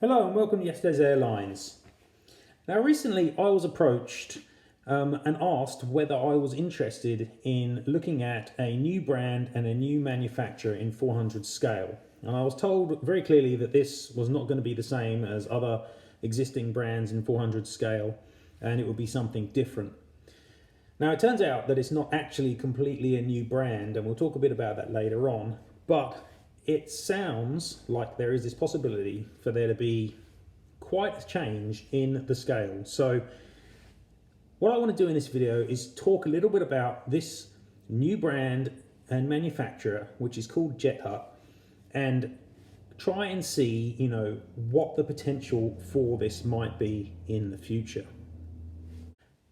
Hello and welcome to yesterday's Airlines. Now recently I was approached and asked whether I was interested in looking at a new brand and a new manufacturer in 400 scale. And I was told very clearly that this was not going to be the same as other existing brands in 400 scale, and it would be something different. Now it turns out that it's not actually completely a new brand, and we'll talk a bit about that later on, but it sounds like there is this possibility for there to be quite a change in the scale. So what I want to do in this video is talk a little bit about this new brand and manufacturer, which is called Jethut, and try and see, what the potential for this might be in the future.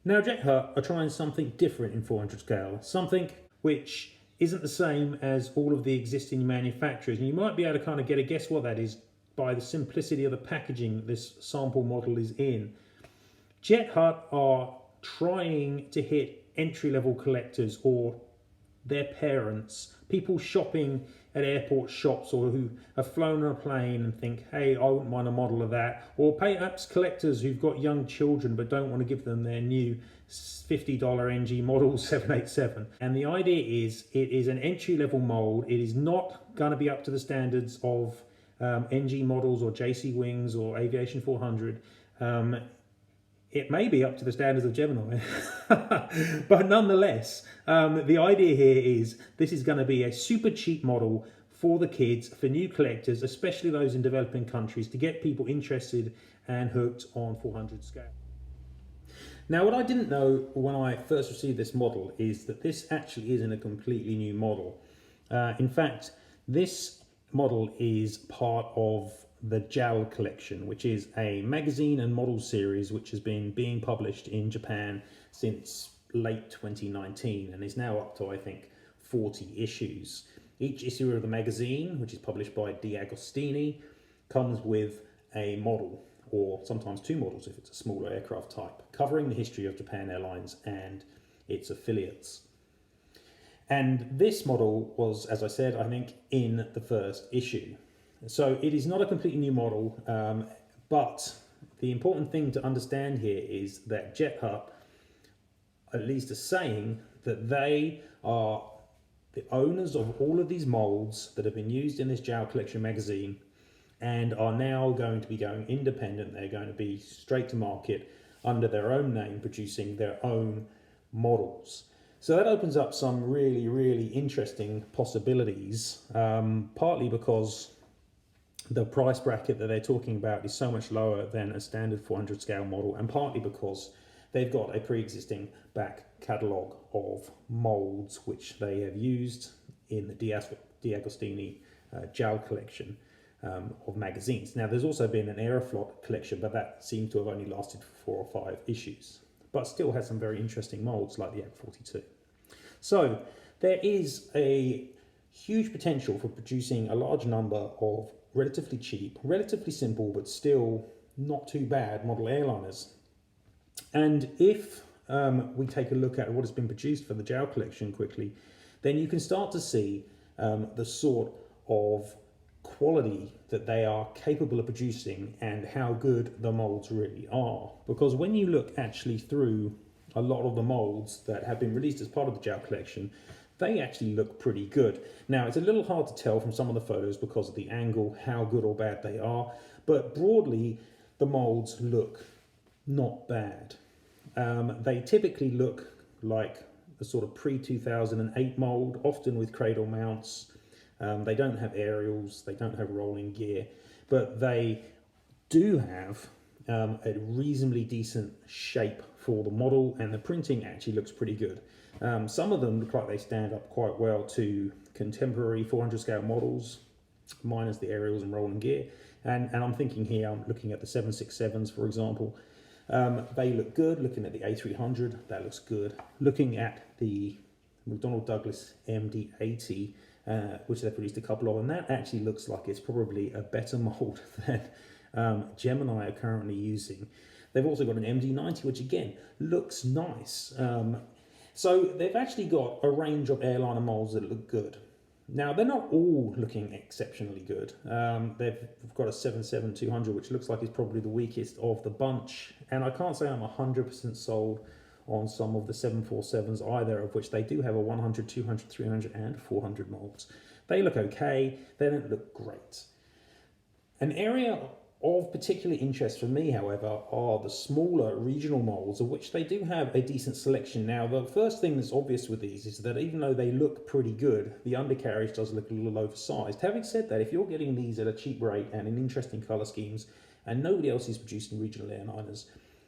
Now Jethut are trying something different in 400 scale, something which isn't the same as all of the existing manufacturers, and you might be able to kind of get a guess what that is by the simplicity of the packaging that this sample model is in. Jethut are trying to hit entry-level collectors or their parents, people shopping at airport shops or who have flown on a plane and think, hey, I wouldn't mind a model of that, or perhaps collectors who've got young children but don't want to give them their new $50 NG model 787. And the idea is it is an entry-level mold. It is not going to be up to the standards of NG models or jcwings or aviation 400. It may be up to the standards of Gemini, but nonetheless, the idea here is this is going to be a super cheap model for the kids, for new collectors, especially those in developing countries, to get people interested and hooked on 400 scale. Now, what I didn't know when I first received this model is that this actually isn't a completely new model. In fact, this model is part of the JAL Collection, which is a magazine and model series which has been being published in Japan since late 2019 and is now up to, I think, 40 issues. Each issue of the magazine, which is published by Agostini, comes with a model, or sometimes two models if it's a smaller aircraft type, covering the history of Japan Airlines and its affiliates. And this model was, as I said, I think, in the first issue. So it is not a completely new model, but the important thing to understand here is that Jethut, at least are saying that they are the owners of all of these molds that have been used in this JAL Collection magazine and are now going to be going independent. They're going to be straight to market under their own name, producing their own models. So that opens up some really, really interesting possibilities, partly because the price bracket that they're talking about is so much lower than a standard 400 scale model, and partly because they've got a pre-existing back catalogue of molds which they have used in the Agostini JAL collection of magazines. Now there's also been an Aeroflot collection, but that seems to have only lasted for 4 or 5 issues, but still has some very interesting molds like the Ag-42. So there is a huge potential for producing a large number of relatively cheap, relatively simple, but still not too bad model airliners. And if we take a look at what has been produced for the JAL collection quickly, then you can start to see the sort of quality that they are capable of producing and how good the molds really are. Because when you look actually through a lot of the molds that have been released as part of the JAL collection, they actually look pretty good. Now, it's a little hard to tell from some of the photos because of the angle how good or bad they are, but broadly, the molds look not bad. They typically look like a sort of pre-2008 mold, often with cradle mounts. They don't have aerials, they don't have rolling gear, but they do have a reasonably decent shape for the model, and the printing actually looks pretty good. Some of them look like they stand up quite well to contemporary 400 scale models, minus the aerials and rolling gear. And I'm thinking here, I'm looking at the 767s, for example. They look good. Looking at the A300, that looks good. Looking at the McDonnell Douglas MD-80, which they've produced a couple of, and that actually looks like it's probably a better mold than Gemini are currently using. They've also got an MD-90, which again looks nice. So they've actually got a range of airliner molds that look good. Now, they're not all looking exceptionally good. They've got a 77200, which looks like it's probably the weakest of the bunch. And I can't say I'm 100% sold on some of the 747s either, of which they do have a 100, 200, 300 and 400 molds. They look okay. They don't look great. An area of particular interest for me, however, are the smaller regional molds, of which they do have a decent selection. Now, the first thing that's obvious with these is that even though they look pretty good, the undercarriage does look a little oversized. Having said that, if you're getting these at a cheap rate and in interesting colour schemes, and nobody else is producing regional airliners,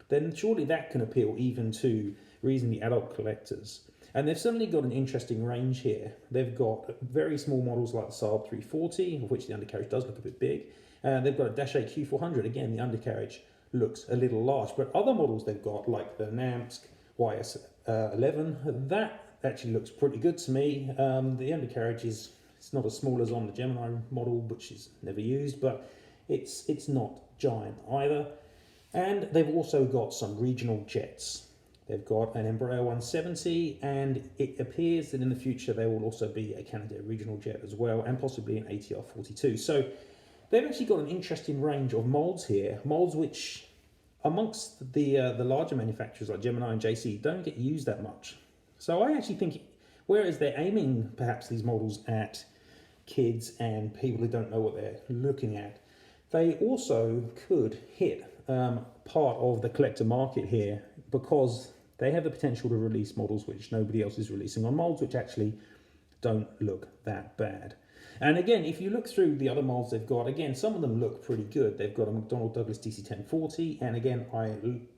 then surely that can appeal even to reasonably adult collectors. And they've certainly got an interesting range here. They've got very small models like the Saab 340, of which the undercarriage does look a bit big. They've got a Dash 8 Q400. Again, the undercarriage looks a little large, but other models they've got, like the Namsk YS11, that actually looks pretty good to me. The undercarriage it's not as small as on the Gemini model, which is never used, but it's not giant either. And they've also got some regional jets. They've got an Embraer 170, and it appears that in the future there will also be a Canadair regional jet as well, and possibly an ATR 42. So they've actually got an interesting range of molds here, molds which amongst the larger manufacturers like Gemini and JC don't get used that much. So I actually think, whereas they're aiming perhaps these models at kids and people who don't know what they're looking at, they also could hit part of the collector market here, because they have the potential to release models which nobody else is releasing on molds which actually don't look that bad. And again, if you look through the other molds they've got, again, some of them look pretty good. They've got a McDonnell Douglas DC-1040, and again, I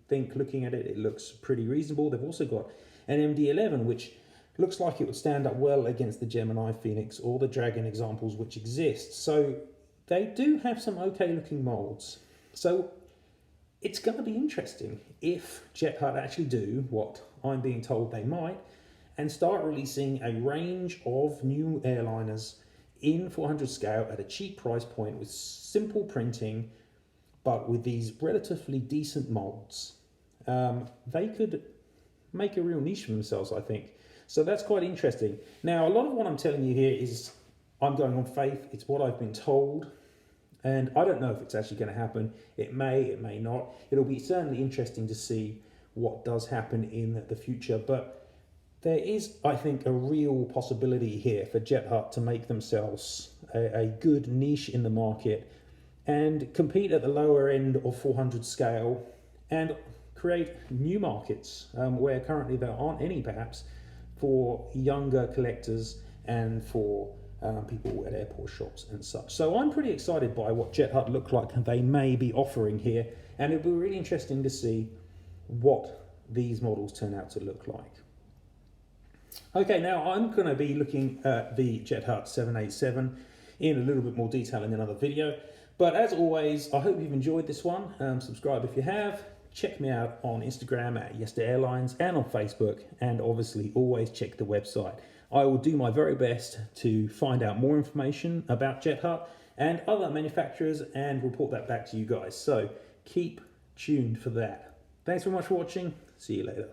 think looking at it, it looks pretty reasonable. They've also got an MD-11, which looks like it would stand up well against the Gemini, Phoenix, or the Dragon examples which exist. So they do have some okay looking molds. So it's going to be interesting if Jethut actually do what I'm being told they might, and start releasing a range of new airliners in 400 scale at a cheap price point with simple printing, but with these relatively decent molds. They could make a real niche for themselves, I think. So that's quite interesting. Now, a lot of what I'm telling you here is I'm going on faith. It's what I've been told. And I don't know if it's actually going to happen. It may not. It'll be certainly interesting to see what does happen in the future. But there is, I think, a real possibility here for Jethut to make themselves a good niche in the market and compete at the lower end of 400 scale and create new markets where currently there aren't any, perhaps, for younger collectors and for people at airport shops and such. So I'm pretty excited by what Jethut look like they may be offering here, and it'll be really interesting to see what these models turn out to look like. Okay, now I'm going to be looking at the Jethut 787 in a little bit more detail in another video, but as always, I hope you've enjoyed this one. Subscribe if you have. Check me out on Instagram at Airlines and on Facebook, and obviously always check the website. I will do my very best to find out more information about Jethut and other manufacturers and report that back to you guys. So keep tuned for that. Thanks very much for watching. See you later.